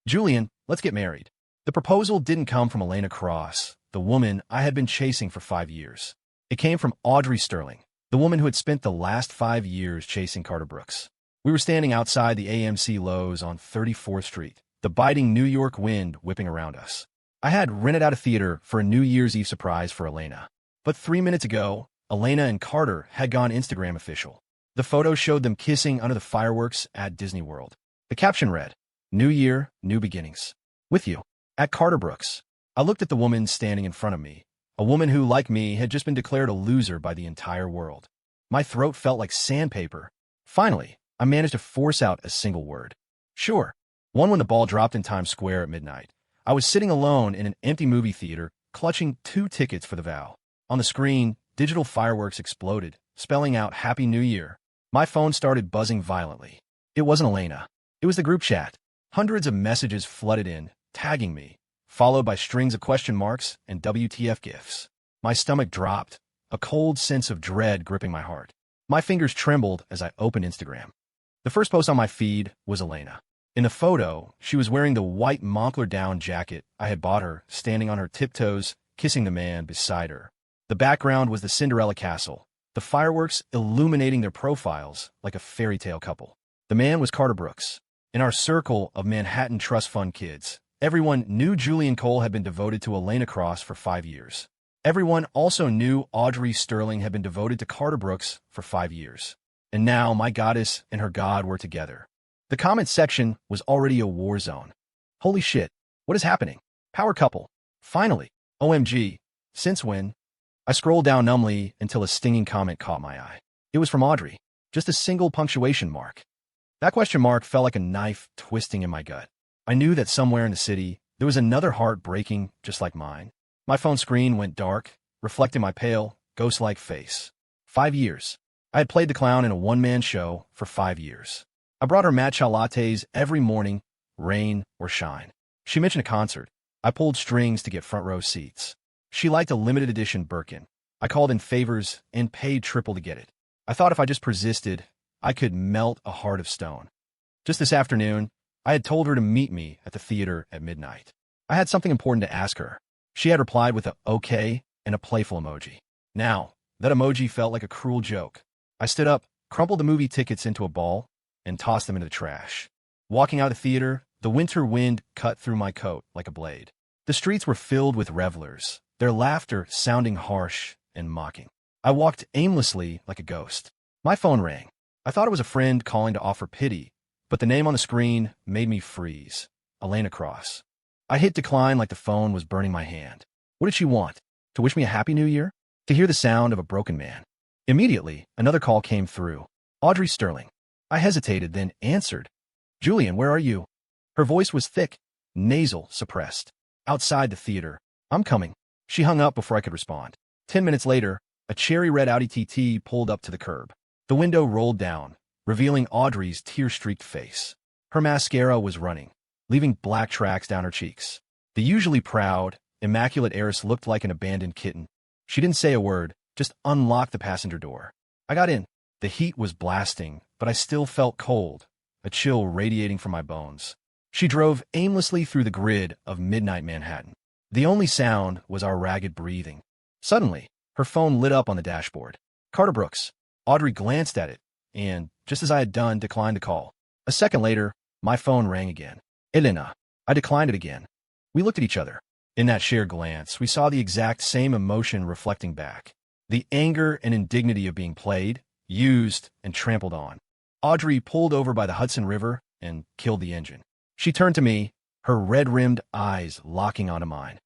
Julian, let's get married. The proposal didn't come from Elena Cross, the woman I had been chasing for 5 years. It came from Audrey Sterling, the woman who had spent the last 5 years chasing Carter Brooks. We were standing outside the AMC Lowe's on 34th Street, the biting New York wind whipping around us. I had rented out a theater for a New Year's Eve surprise for Elena. But 3 minutes ago, Elena and Carter had gone Instagram official. The photo showed them kissing under the fireworks at Disney World. The caption read, "New Year, New Beginnings. With you, at Carter Brooks." I looked at the woman standing in front of me, a woman who, like me, had just been declared a loser by the entire world. My throat felt like sandpaper. Finally, I managed to force out a single word. Sure. One when the ball dropped in Times Square at midnight. I was sitting alone in an empty movie theater, clutching 2 tickets for the vow. On the screen, digital fireworks exploded, spelling out Happy New Year. My phone started buzzing violently. It wasn't Elena. It was the group chat. Hundreds of messages flooded in, tagging me, followed by strings of question marks and WTF gifs. My stomach dropped, a cold sense of dread gripping my heart. My fingers trembled as I opened Instagram. The first post on my feed was Elena. In the photo, she was wearing the white Moncler down jacket I had bought her, standing on her tiptoes, kissing the man beside her. The background was the Cinderella castle, the fireworks illuminating their profiles like a fairy tale couple. The man was Carter Brooks. In our circle of Manhattan Trust Fund kids, everyone knew Julian Cole had been devoted to Elena Cross for 5 years. Everyone also knew Audrey Sterling had been devoted to Carter Brooks for 5 years. And now my goddess and her god were together. The comment section was already a war zone. Holy shit, what is happening? Power couple. Finally. OMG. Since when? I scrolled down numbly until a stinging comment caught my eye. It was from Audrey. Just a single punctuation mark. That question mark felt like a knife twisting in my gut. I knew that somewhere in the city, there was another heart breaking just like mine. My phone screen went dark, reflecting my pale, ghost-like face. 5 years. I had played the clown in a one-man show for 5 years. I brought her matcha lattes every morning, rain or shine. She mentioned a concert. I pulled strings to get front row seats. She liked a limited edition Birkin. I called in favors and paid triple to get it. I thought if I just persisted, I could melt a heart of stone. Just this afternoon, I had told her to meet me at the theater at midnight. I had something important to ask her. She had replied with a okay and a playful emoji. Now, that emoji felt like a cruel joke. I stood up, crumpled the movie tickets into a ball, and tossed them into the trash. Walking out of the theater, the winter wind cut through my coat like a blade. The streets were filled with revelers, their laughter sounding harsh and mocking. I walked aimlessly like a ghost. My phone rang. I thought it was a friend calling to offer pity, but the name on the screen made me freeze. Elena Cross. I hit decline like the phone was burning my hand. What did she want? To wish me a happy new year? To hear the sound of a broken man? Immediately, another call came through. Audrey Sterling. I hesitated, then answered. Julian, where are you? Her voice was thick, nasal, suppressed. Outside the theater. I'm coming. She hung up before I could respond. 10 minutes later, a cherry-red Audi TT pulled up to the curb. The window rolled down, revealing Audrey's tear-streaked face. Her mascara was running, leaving black tracks down her cheeks. The usually proud, immaculate heiress looked like an abandoned kitten. She didn't say a word, just unlocked the passenger door. I got in. The heat was blasting, but I still felt cold, a chill radiating from my bones. She drove aimlessly through the grid of midnight Manhattan. The only sound was our ragged breathing. Suddenly, her phone lit up on the dashboard. Carter Brooks. Audrey glanced at it, and, just as I had done, declined the call. A second later, my phone rang again. Elena. I declined it again. We looked at each other. In that shared glance, we saw the exact same emotion reflecting back. The anger and indignity of being played, used, and trampled on. Audrey pulled over by the Hudson River and killed the engine. She turned to me, her red-rimmed eyes locking onto mine.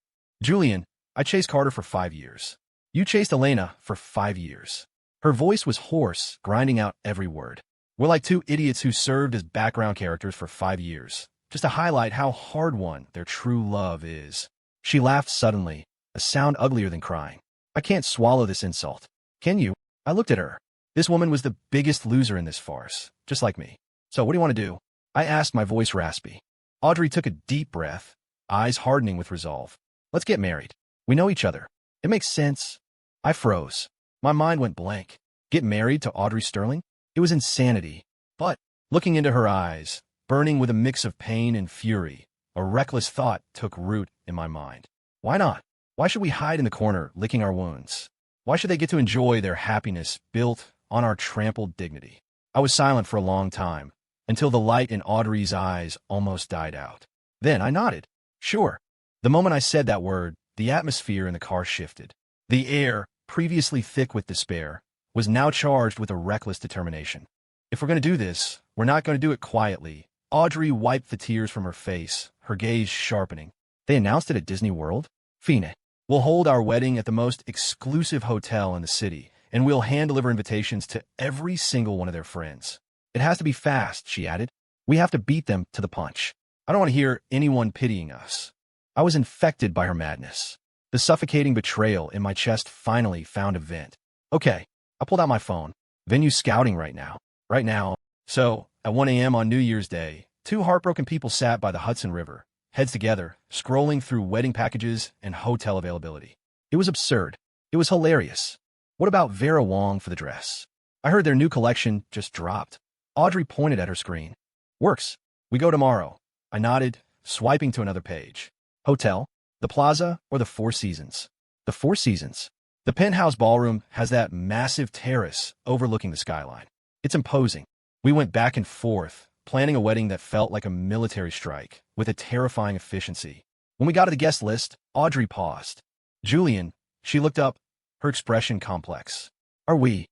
Julian, I chased Carter for 5 years. You chased Elena for 5 years. Her voice was hoarse, grinding out every word. We're like two idiots who served as background characters for 5 years, just to highlight how hard-won their true love is. She laughed suddenly, a sound uglier than crying. I can't swallow this insult. Can you? I looked at her. This woman was the biggest loser in this farce, just like me. So what do you want to do? I asked, my voice raspy. Audrey took a deep breath, eyes hardening with resolve. Let's get married. We know each other. It makes sense. I froze. My mind went blank. Get married to Audrey Sterling? It was insanity. But, looking into her eyes, burning with a mix of pain and fury, A reckless thought took root in my mind. Why not? Why should we hide in the corner, licking our wounds? Why should they get to enjoy their happiness built on our trampled dignity? I was silent for a long time, until the light in Audrey's eyes almost died out. Then I nodded. Sure. The moment I said that word, the atmosphere in the car shifted. The air, previously thick with despair, was now charged with a reckless determination. If we're going to do this, we're not going to do it quietly. Audrey wiped the tears from her face, her gaze sharpening. They announced it at Disney World? Fine. We'll hold our wedding at the most exclusive hotel in the city, and we'll hand-deliver invitations to every single one of their friends. It has to be fast, she added. We have to beat them to the punch. I don't want to hear anyone pitying us. I was infected by her madness. The suffocating betrayal in my chest finally found a vent. Okay, I pulled out my phone. Venue scouting right now. Right now. So, at 1 a.m. on New Year's Day, two heartbroken people sat by the Hudson River, heads together, scrolling through wedding packages and hotel availability. It was absurd. It was hilarious. What about Vera Wang for the dress? I heard their new collection just dropped. Audrey pointed at her screen. Works. We go tomorrow. I nodded, swiping to another page. Hotel? The Plaza or the Four Seasons? The Four Seasons. The penthouse ballroom has that massive terrace overlooking the skyline. It's imposing. We went back and forth, planning a wedding that felt like a military strike, with a terrifying efficiency. When we got to the guest list, Audrey paused. Julian, she looked up, her expression complex. Are we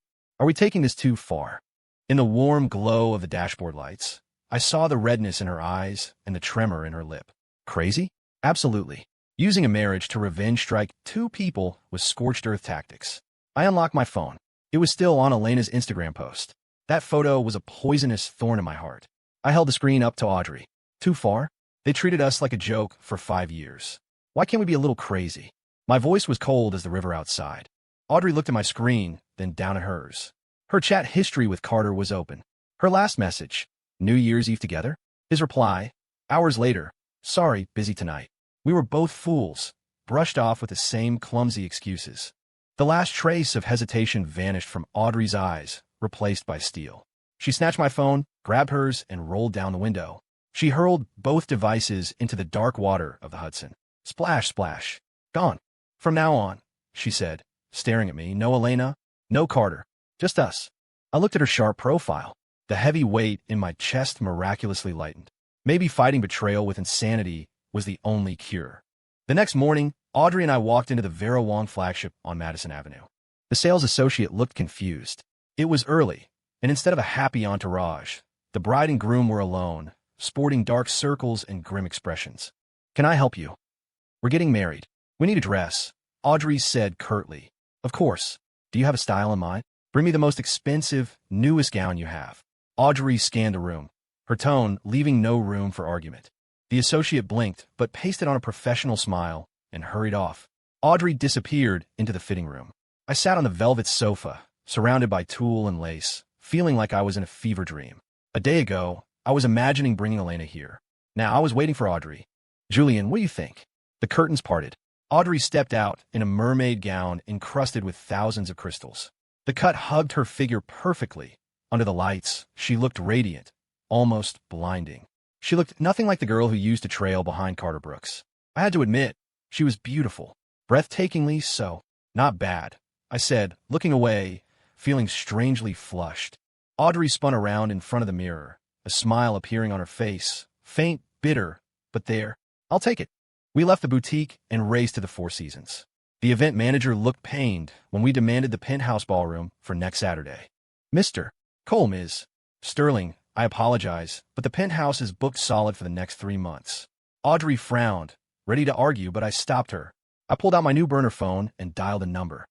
taking this too far? In the warm glow of the dashboard lights, I saw the redness in her eyes and the tremor in her lip. Crazy? Absolutely. Using a marriage to revenge strike two people with scorched earth tactics. I unlocked my phone. It was still on Elena's Instagram post. That photo was a poisonous thorn in my heart. I held the screen up to Audrey. Too far? They treated us like a joke for 5 years. Why can't we be a little crazy? My voice was cold as the river outside. Audrey looked at my screen, then down at hers. Her chat history with Carter was open. Her last message, New Year's Eve together? His reply, hours later, sorry, busy tonight. We were both fools, brushed off with the same clumsy excuses. The last trace of hesitation vanished from Audrey's eyes, replaced by steel. She snatched my phone, grabbed hers, and rolled down the window. She hurled both devices into the dark water of the Hudson. Splash, splash. Gone. From now on, she said, staring at me. No Elena, no Carter. Just us. I looked at her sharp profile. The heavy weight in my chest miraculously lightened. Maybe fighting betrayal with insanity was the only cure. The next morning, Audrey and I walked into the Vera Wang flagship on Madison Avenue. The sales associate looked confused. It was early, and instead of a happy entourage, the bride and groom were alone, sporting dark circles and grim expressions. Can I help you? We're getting married. We need a dress, Audrey said curtly. Of course. Do you have a style in mind? Bring me the most expensive, newest gown you have. Audrey scanned the room, her tone leaving no room for argument. The associate blinked, but pasted on a professional smile and hurried off. Audrey disappeared into the fitting room. I sat on the velvet sofa, surrounded by tulle and lace, feeling like I was in a fever dream. A day ago, I was imagining bringing Elena here. Now I was waiting for Audrey. Julian, what do you think? The curtains parted. Audrey stepped out in a mermaid gown encrusted with thousands of crystals. The cut hugged her figure perfectly. Under the lights, she looked radiant, almost blinding. She looked nothing like the girl who used to trail behind Carter Brooks. I had to admit, she was beautiful, breathtakingly so. Not bad, I said, looking away, feeling strangely flushed. Audrey spun around in front of the mirror, a smile appearing on her face, faint, bitter, but there. I'll take it. We left the boutique and raced to the Four Seasons. The event manager looked pained when we demanded the penthouse ballroom for next Saturday. Mr. Cole, Ms. Sterling, I apologize, but the penthouse is booked solid for the next 3 months. Audrey frowned, ready to argue, but I stopped her. I pulled out my new burner phone and dialed a number.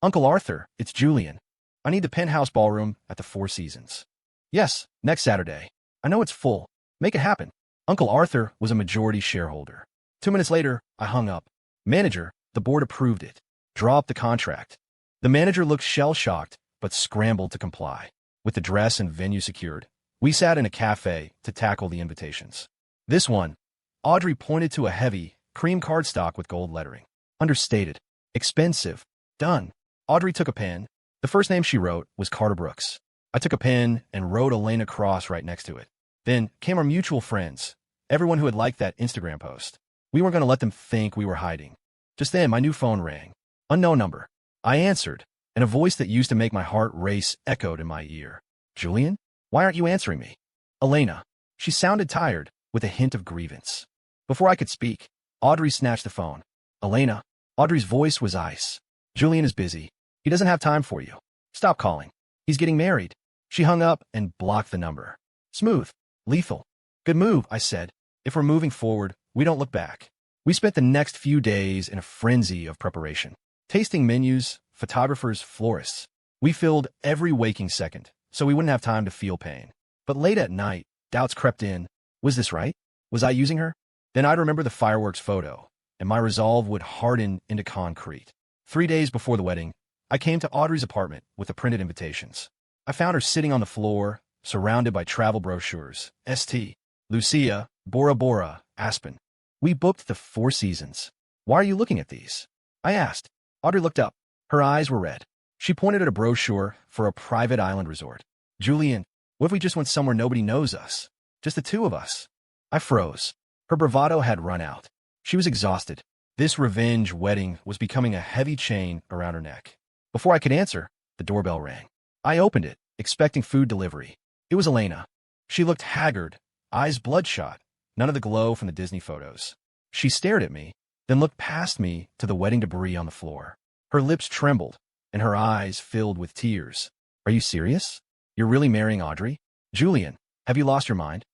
Uncle Arthur, it's Julian. I need the penthouse ballroom at the Four Seasons. Yes, next Saturday. I know it's full. Make it happen. Uncle Arthur was a majority shareholder. 2 minutes later, I hung up. Manager, the board approved it. Draw up the contract. The manager looked shell-shocked, but scrambled to comply. With the dress and venue secured, we sat in a cafe to tackle the invitations. This one, Audrey pointed to a heavy, cream cardstock with gold lettering. Understated. Expensive. Done. Audrey took a pen. The first name she wrote was Carter Brooks. I took a pen and wrote Elena Cross right next to it. Then came our mutual friends, everyone who had liked that Instagram post. We weren't going to let them think we were hiding. Just then, my new phone rang. Unknown number. I answered, and a voice that used to make my heart race echoed in my ear. Julian? Why aren't you answering me? Elena. She sounded tired, with a hint of grievance. Before I could speak, Audrey snatched the phone. Elena. Audrey's voice was ice. Julian is busy. He doesn't have time for you. Stop calling. He's getting married. She hung up and blocked the number. Smooth. Lethal. Good move, I said. If we're moving forward, we don't look back. We spent the next few days in a frenzy of preparation. Tasting menus, photographers, florists. We filled every waking second, so we wouldn't have time to feel pain. But late at night, doubts crept in. Was this right? Was I using her? Then I'd remember the fireworks photo, and my resolve would harden into concrete. 3 days before the wedding, I came to Audrey's apartment with the printed invitations. I found her sitting on the floor, surrounded by travel brochures. St. Lucia, Bora Bora, Aspen. We booked the 4 seasons. Why are you looking at these? I asked. Audrey looked up. Her eyes were red. She pointed at a brochure for a private island resort. Julian, what if we just went somewhere nobody knows us? Just the 2 of us. I froze. Her bravado had run out. She was exhausted. This revenge wedding was becoming a heavy chain around her neck. Before I could answer, the doorbell rang. I opened it, expecting food delivery. It was Elena. She looked haggard, eyes bloodshot, none of the glow from the Disney photos. She stared at me, then looked past me to the wedding debris on the floor. Her lips trembled, and her eyes filled with tears. Are you serious? You're really marrying Audrey? Julian, have you lost your mind?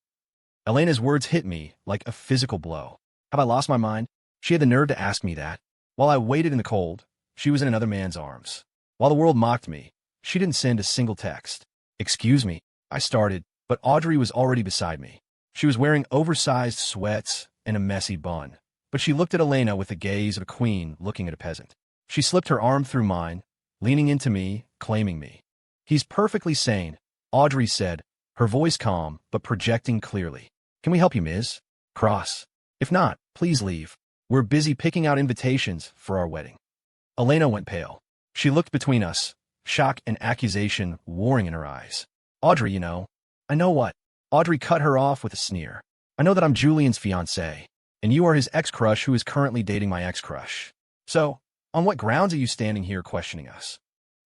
Elena's words hit me like a physical blow. Have I lost my mind? She had the nerve to ask me that. While I waited in the cold, she was in another man's arms. While the world mocked me, she didn't send a single text. Excuse me, I started, but Audrey was already beside me. She was wearing oversized sweats and a messy bun, but she looked at Elena with the gaze of a queen looking at a peasant. She slipped her arm through mine, leaning into me, claiming me. He's perfectly sane, Audrey said, her voice calm but projecting clearly. Can we help you, Ms. Cross? If not, please leave. We're busy picking out invitations for our wedding. Elena went pale. She looked between us, shock and accusation warring in her eyes. Audrey, you know. I know what? Audrey cut her off with a sneer. I know that I'm Julian's fiancé, and you are his ex-crush who is currently dating my ex-crush. So, on what grounds are you standing here questioning us?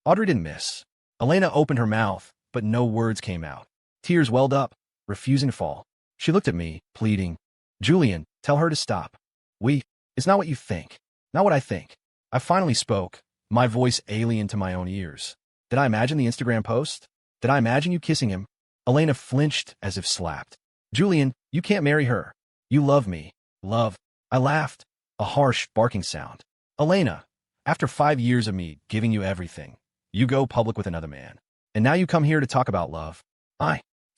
Audrey didn't miss. Elena opened her mouth, but no words came out. Tears welled up, refusing to fall. She looked at me, pleading. Julian, tell her to stop. It's not what you think. Not what I think. I finally spoke, my voice alien to my own ears. Did I imagine the Instagram post? Did I imagine you kissing him? Elena flinched as if slapped. Julian, you can't marry her. You love me. Love. I laughed, a harsh, barking sound. Elena, after 5 years of me giving you everything, you go public with another man. And now you come here to talk about love.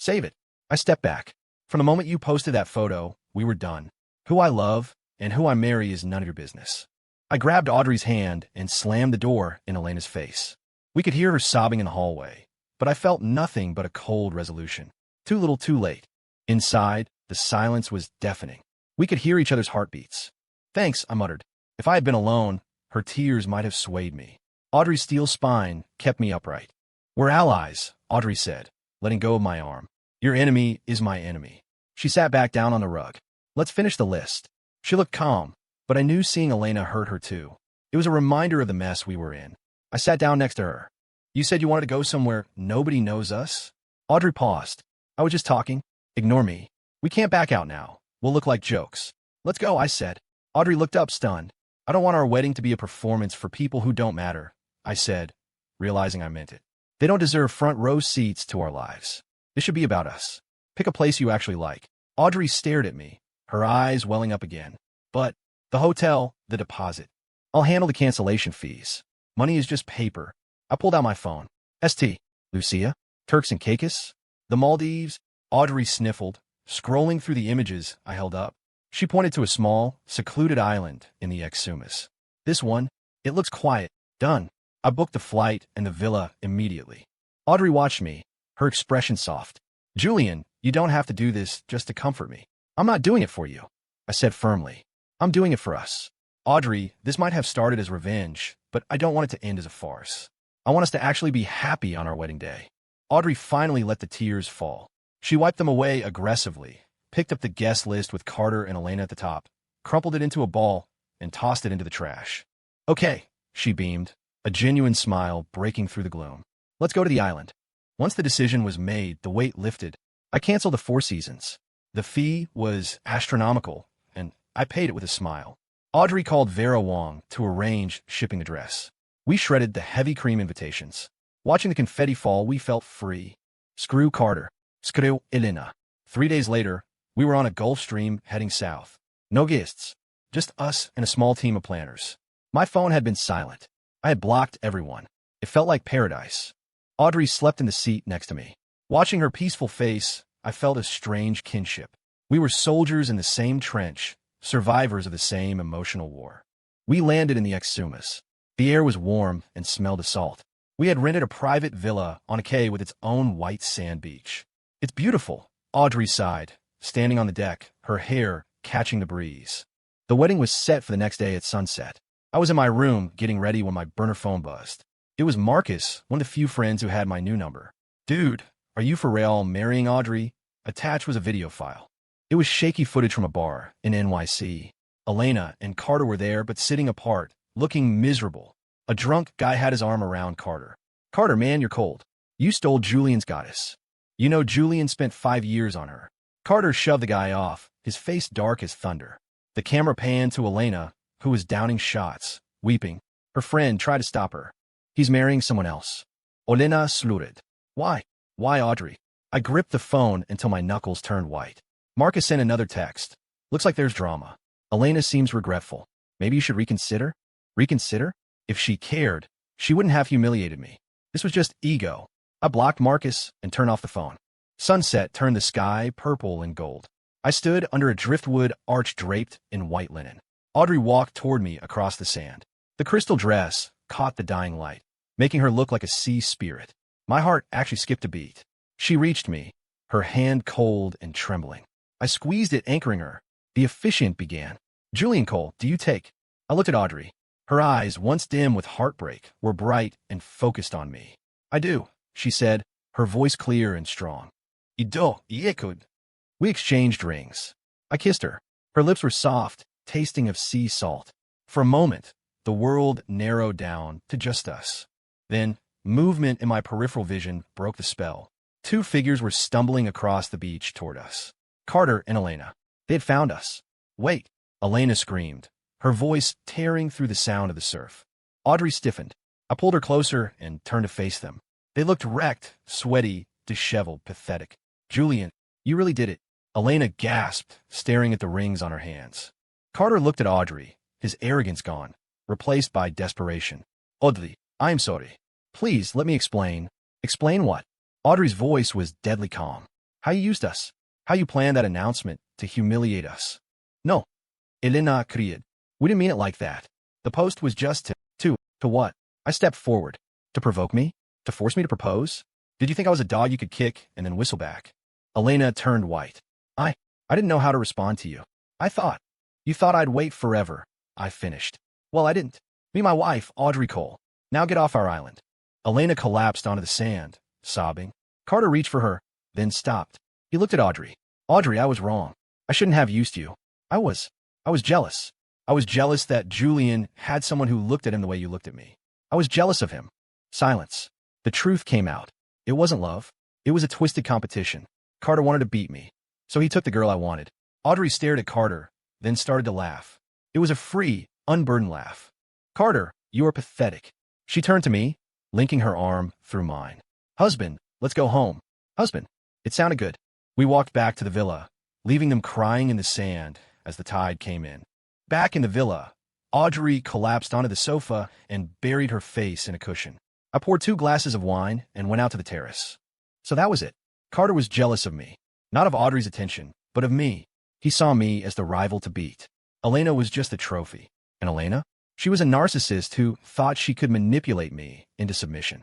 Save it. I stepped back. From the moment you posted that photo, we were done. Who I love and who I marry is none of your business. I grabbed Audrey's hand and slammed the door in Elena's face. We could hear her sobbing in the hallway, but I felt nothing but a cold resolution. Too little, too late. Inside, the silence was deafening. We could hear each other's heartbeats. Thanks, I muttered. If I had been alone, her tears might have swayed me. Audrey's steel spine kept me upright. We're allies, Audrey said, letting go of my arm. Your enemy is my enemy. She sat back down on the rug. Let's finish the list. She looked calm, but I knew seeing Elena hurt her too. It was a reminder of the mess we were in. I sat down next to her. You said you wanted to go somewhere nobody knows us? Audrey paused. I was just talking. Ignore me. We can't back out now. We'll look like jokes. Let's go, I said. Audrey looked up, stunned. I don't want our wedding to be a performance for people who don't matter, I said, realizing I meant it. They don't deserve front row seats to our lives. This should be about us. Pick a place you actually like. Audrey stared at me, her eyes welling up again. But the hotel, the deposit. I'll handle the cancellation fees. Money is just paper. I pulled out my phone. St. Lucia? Turks and Caicos? The Maldives? Audrey sniffled, scrolling through the images I held up. She pointed to a small, secluded island in the Exumas. This one, it looks quiet. Done. I booked the flight and the villa immediately. Audrey watched me, her expression soft. Julian, you don't have to do this just to comfort me. I'm not doing it for you, I said firmly. I'm doing it for us. Audrey, this might have started as revenge, but I don't want it to end as a farce. I want us to actually be happy on our wedding day. Audrey finally let the tears fall. She wiped them away aggressively, picked up the guest list with Carter and Elena at the top, crumpled it into a ball, and tossed it into the trash. Okay, she beamed, a genuine smile breaking through the gloom. Let's go to the island. Once the decision was made, the weight lifted. I canceled the Four Seasons. The fee was astronomical, and I paid it with a smile. Audrey called Vera Wong to arrange shipping the dress. We shredded the heavy cream invitations. Watching the confetti fall, we felt free. Screw Carter. Screw Elena. 3 days later, we were on a Gulf Stream heading south. No guests. Just us and a small team of planners. My phone had been silent. I had blocked everyone. It felt like paradise. Audrey slept in the seat next to me. Watching her peaceful face, I felt a strange kinship. We were soldiers in the same trench, survivors of the same emotional war. We landed in the Exumas. The air was warm and smelled of salt. We had rented a private villa on a quay with its own white sand beach. It's beautiful, Audrey sighed, standing on the deck, her hair catching the breeze. The wedding was set for the next day at sunset. I was in my room getting ready when my burner phone buzzed. It was Marcus, one of the few friends who had my new number. Dude, are you for real marrying Audrey? Attached was a video file. It was shaky footage from a bar in NYC. Elena and Carter were there, but sitting apart, looking miserable. A drunk guy had his arm around Carter. Carter, man, you're cold. You stole Julian's goddess. You know Julian spent 5 years on her. Carter shoved the guy off, his face dark as thunder. The camera panned to Elena, who was downing shots, weeping. Her friend tried to stop her. He's marrying someone else. Elena slurred. Why? Why, Audrey? I gripped the phone until my knuckles turned white. Marcus sent another text. Looks like there's drama. Elena seems regretful. Maybe you should reconsider? Reconsider? If she cared, she wouldn't have humiliated me. This was just ego. I blocked Marcus and turned off the phone. Sunset turned the sky purple and gold. I stood under a driftwood arch draped in white linen. Audrey walked toward me across the sand. The crystal dress caught the dying light, making her look like a sea spirit. My heart actually skipped a beat. She reached me, her hand cold and trembling. I squeezed it, anchoring her. The officiant began. Julian Cole, do you take? I looked at Audrey. Her eyes, once dim with heartbreak, were bright and focused on me. I do, she said, her voice clear and strong. Ido, Yekud. We exchanged rings. I kissed her. Her lips were soft, tasting of sea salt. For a moment, the world narrowed down to just us. Then, movement in my peripheral vision broke the spell. 2 figures were stumbling across the beach toward us. Carter and Elena. They had found us. Wait, Elena screamed, her voice tearing through the sound of the surf. Audrey stiffened. I pulled her closer and turned to face them. They looked wrecked, sweaty, disheveled, pathetic. Julian, you really did it. Elena gasped, staring at the rings on her hands. Carter looked at Audrey, his arrogance gone, replaced by desperation. Audrey, I'm sorry. Please, let me explain. Explain what? Audrey's voice was deadly calm. How you used us. How you planned that announcement to humiliate us. No. Elena cried. We didn't mean it like that. The post was just to what? I stepped forward. To provoke me? To force me to propose? Did you think I was a dog you could kick and then whistle back? Elena turned white. I didn't know how to respond to you. You thought I'd wait forever. I finished. Well, I didn't. Me, my wife, Audrey Cole. Now get off our island. Elena collapsed onto the sand, sobbing. Carter reached for her, then stopped. He looked at Audrey. Audrey, I was wrong. I shouldn't have used you. I was jealous. I was jealous that Julian had someone who looked at him the way you looked at me. I was jealous of him. Silence. The truth came out. It wasn't love. It was a twisted competition. Carter wanted to beat me, so he took the girl I wanted. Audrey stared at Carter, then started to laugh. It was a free, unburdened laugh. Carter, you are pathetic. She turned to me, linking her arm through mine. Husband, let's go home. Husband. It sounded good. We walked back to the villa, leaving them crying in the sand as the tide came in. Back in the villa, Audrey collapsed onto the sofa and buried her face in a cushion. I poured 2 glasses of wine and went out to the terrace. So that was it. Carter was jealous of me. Not of Audrey's attention, but of me. He saw me as the rival to beat. Elena was just a trophy. And Elena? She was a narcissist who thought she could manipulate me into submission.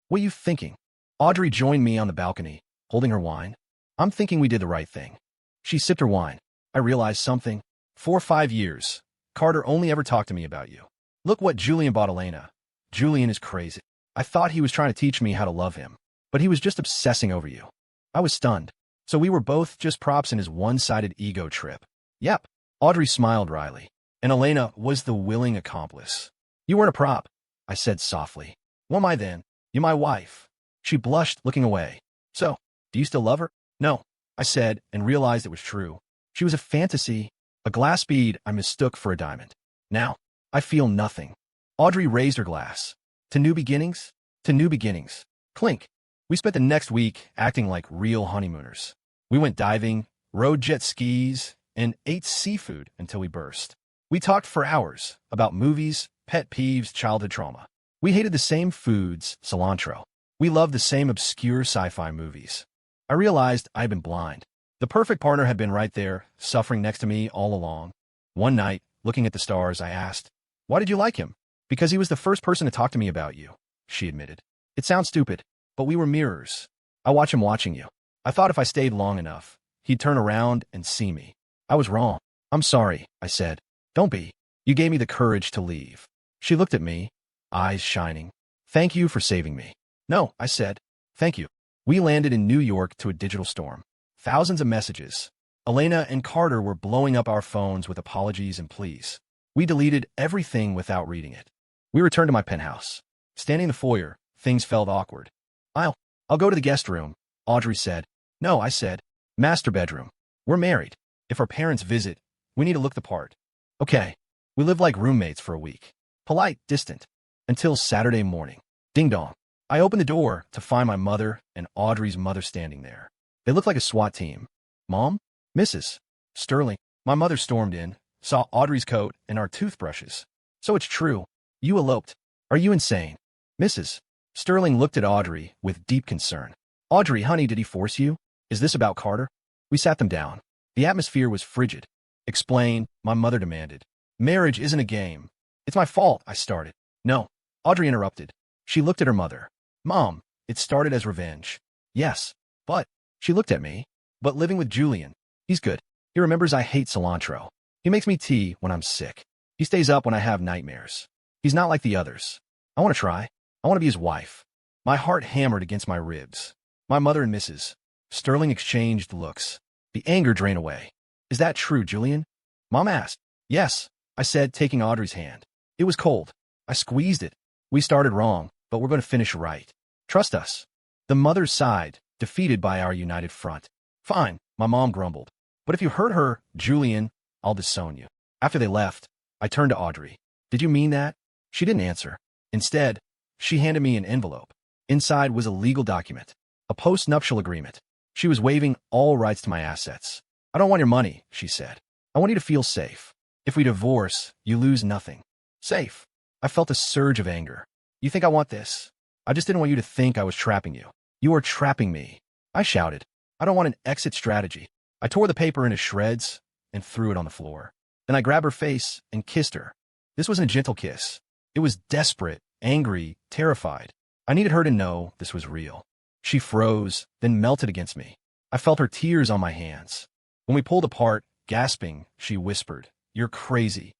What are you thinking? Audrey joined me on the balcony, holding her wine. I'm thinking we did the right thing. She sipped her wine. I realized something. 4 or 5 years, Carter only ever talked to me about you. Look what Julian bought Elena. Julian is crazy. I thought he was trying to teach me how to love him, but he was just obsessing over you. I was stunned. So we were both just props in his one-sided ego trip. Yep. Audrey smiled wryly. And Elena was the willing accomplice. You weren't a prop, I said softly. What am I then? You're my wife. She blushed, looking away. So, do you still love her? No, I said, and realized it was true. She was a fantasy, a glass bead I mistook for a diamond. Now, I feel nothing. Audrey raised her glass. To new beginnings? To new beginnings. Clink. We spent the next week acting like real honeymooners. We went diving, rode jet skis, and ate seafood until we burst. We talked for hours about movies, pet peeves, childhood trauma. We hated the same foods, cilantro. We loved the same obscure sci-fi movies. I realized I had been blind. The perfect partner had been right there, suffering next to me all along. One night, looking at the stars, I asked, "Why did you like him?" "Because he was the first person to talk to me about you," she admitted. It sounds stupid, but we were mirrors. I watch him watching you. I thought if I stayed long enough, he'd turn around and see me. I was wrong. I'm sorry, I said. Don't be. You gave me the courage to leave. She looked at me, eyes shining. Thank you for saving me. No, I said. Thank you. We landed in New York to a digital storm. Thousands of messages. Elena and Carter were blowing up our phones with apologies and pleas. We deleted everything without reading it. We returned to my penthouse. Standing in the foyer, things felt awkward. I'll go to the guest room, Audrey said. No, I said. Master bedroom. We're married. If our parents visit, we need to look the part. Okay. We lived like roommates for a week. Polite, distant. Until Saturday morning. Ding dong. I opened the door to find my mother and Audrey's mother standing there. They looked like a SWAT team. Mom? Mrs. Sterling. My mother stormed in, saw Audrey's coat and our toothbrushes. So it's true. You eloped. Are you insane? Mrs. Sterling looked at Audrey with deep concern. Audrey, honey, did he force you? Is this about Carter? We sat them down. The atmosphere was frigid. Explain, my mother demanded. Marriage isn't a game. It's my fault, I started. No. Audrey interrupted. She looked at her mother. Mom, it started as revenge. Yes, but, she looked at me. But living with Julian, he's good. He remembers I hate cilantro. He makes me tea when I'm sick. He stays up when I have nightmares. He's not like the others. I want to try. I want to be his wife. My heart hammered against my ribs. My mother and Mrs. Sterling exchanged looks. The anger drained away. Is that true, Julian? Mom asked. Yes, I said, taking Audrey's hand. It was cold. I squeezed it. We started wrong, but we're going to finish right. Trust us. The mother sighed, defeated by our united front. Fine, my mom grumbled. But if you hurt her, Julian, I'll disown you. After they left, I turned to Audrey. Did you mean that? She didn't answer. Instead, she handed me an envelope. Inside was a legal document, a post-nuptial agreement. She was waiving all rights to my assets. I don't want your money, she said. I want you to feel safe. If we divorce, you lose nothing. Safe. I felt a surge of anger. You think I want this? I just didn't want you to think I was trapping you. You are trapping me. I shouted. I don't want an exit strategy. I tore the paper into shreds and threw it on the floor. Then I grabbed her face and kissed her. This wasn't a gentle kiss. It was desperate, angry, terrified. I needed her to know this was real. She froze, then melted against me. I felt her tears on my hands. When we pulled apart, gasping, she whispered, You're crazy.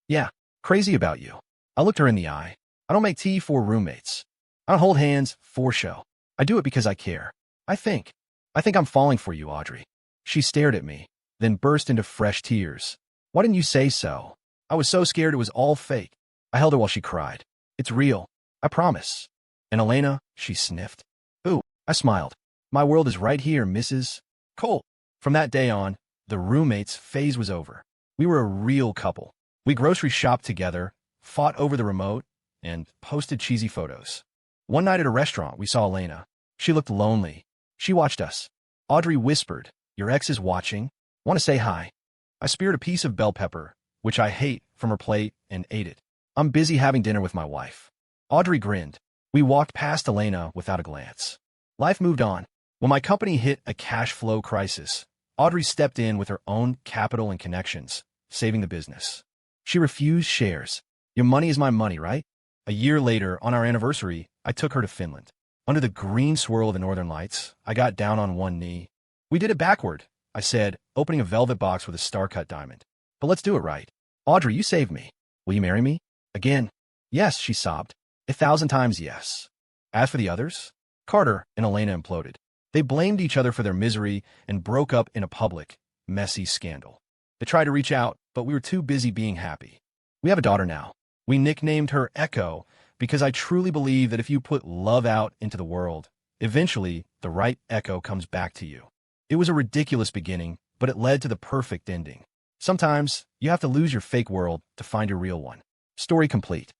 Yeah, crazy about you. I looked her in the eye. I don't make tea for roommates. I don't hold hands for show. I do it because I care. I think I'm falling for you, Audrey. She stared at me, then burst into fresh tears. Why didn't you say so? I was so scared it was all fake. I held her while she cried. It's real. I promise. And Elena, she sniffed. Ooh, I smiled. My world is right here, Mrs. Cole. From that day on, the roommates phase was over. We were a real couple. We grocery shopped together, fought over the remote, and posted cheesy photos. One night at a restaurant, we saw Elena. She looked lonely. She watched us. Audrey whispered, Your ex is watching. Want to say hi? I speared a piece of bell pepper, which I hate, from her plate and ate it. I'm busy having dinner with my wife. Audrey grinned. We walked past Elena without a glance. Life moved on. When my company hit a cash flow crisis, Audrey stepped in with her own capital and connections, saving the business. She refused shares. Your money is my money, right? A year later, on our anniversary, I took her to Finland. Under the green swirl of the northern lights, I got down on one knee. We did it backward, I said, opening a velvet box with a star-cut diamond. But let's do it right. Audrey, you saved me. Will you marry me? Again. Yes, she sobbed. 1,000 times yes. As for the others, Carter and Elena imploded. They blamed each other for their misery and broke up in a public, messy scandal. They tried to reach out, but we were too busy being happy. We have a daughter now. We nicknamed her Echo because I truly believe that if you put love out into the world, eventually the right echo comes back to you. It was a ridiculous beginning, but it led to the perfect ending. Sometimes, you have to lose your fake world to find your real one. Story complete.